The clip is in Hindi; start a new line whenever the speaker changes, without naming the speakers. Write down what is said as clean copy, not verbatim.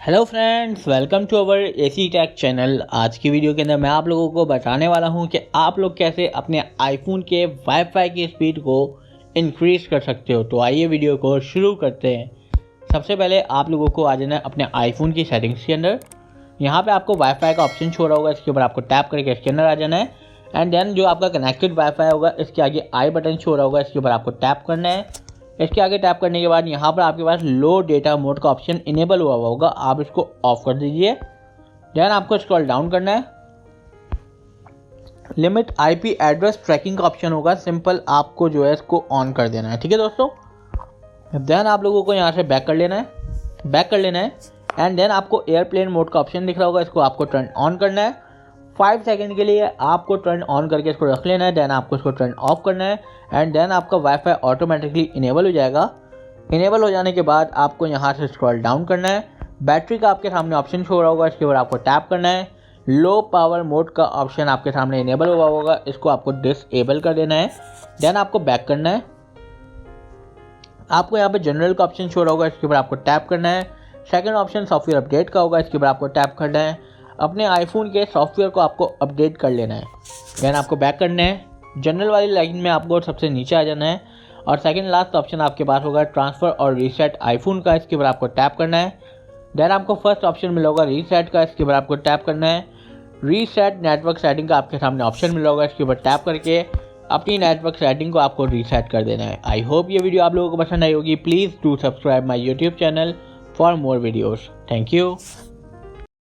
Hello friends, welcome to our AC Tech channel. आज की वीडियो के अंदर मैं आप लोगों को बताने वाला हूं कि आप लोग कैसे अपने आईफोन के वाईफाई की स्पीड को इंक्रीज़ कर सकते हो। तो आइए वीडियो को शुरू करते हैं। सबसे पहले आप लोगों को आ जाना है अपने आईफोन की सेटिंग्स के अंदर। यहाँ पे आपको वाईफाई का ऑप्शन शो रहा होगा, इसके ऊपर आपको टैप करके इसके अंदर आ जाना है। एंड देन जो आपका कनेक्टेड वाईफाई होगा इसके आगे आई बटन शो रहा होगा, इसके ऊपर आपको टैप करना है। इसके आगे टैप करने के बाद यहाँ पर आपके पास लो डेटा मोड का ऑप्शन इनेबल हुआ होगा, आप इसको ऑफ कर दीजिए। देन आपको स्क्रॉल डाउन करना है। लिमिट आईपी एड्रेस ट्रैकिंग का ऑप्शन होगा, सिंपल आपको जो है इसको ऑन कर देना है। ठीक है दोस्तों। देन आप लोगों को यहाँ से बैक कर लेना है एंड देन आपको एयरप्लेन मोड का ऑप्शन दिख रहा होगा, इसको आपको टर्न ऑन करना है। 5 सेकंड के लिए आपको टर्न ऑन करके इसको रख लेना है। देन आपको इसको टर्न ऑफ करना है एंड देन आपका वाईफाई ऑटोमेटिकली इनेबल हो जाएगा। इनेबल हो जाने के बाद आपको यहाँ से स्क्रॉल डाउन करना है। बैटरी का आपके सामने ऑप्शन शो रहा होगा, इसके ऊपर आपको टैप करना है। लो पावर मोड का ऑप्शन आपके सामने इनेबल हुआ होगा, इसको आपको डिसेबल कर देना है। देन आपको बैक करना है। आपको यहाँ पे जनरल का ऑप्शन शो रहा होगा, इसके ऊपर आपको टैप करना है। सेकंड ऑप्शन सॉफ्टवेयर अपडेट का होगा, इसके ऊपर आपको टैप करना है। अपने आईफोन के सॉफ्टवेयर को आपको अपडेट कर लेना है। देन आपको बैक करना है। जनरल वाली लाइन में आपको सबसे नीचे आ जाना है और सेकंड लास्ट ऑप्शन आपके पास होगा ट्रांसफ़र और रीसेट आईफोन का, इसके ऊपर आपको टैप करना है। देन आपको फर्स्ट ऑप्शन मिला होगा रीसेट का, इसके ऊपर आपको टैप करना है। रीसेट नेटवर्क सेटिंग का आपके सामने ऑप्शन मिला होगा, इसके ऊपर टैप करके अपनी नेटवर्क सेटिंग को आपको रीसेट कर देना है। आई होप ये वीडियो आप लोगों को पसंद आई होगी। Please do subscribe my YouTube channel for more videos. Thank you.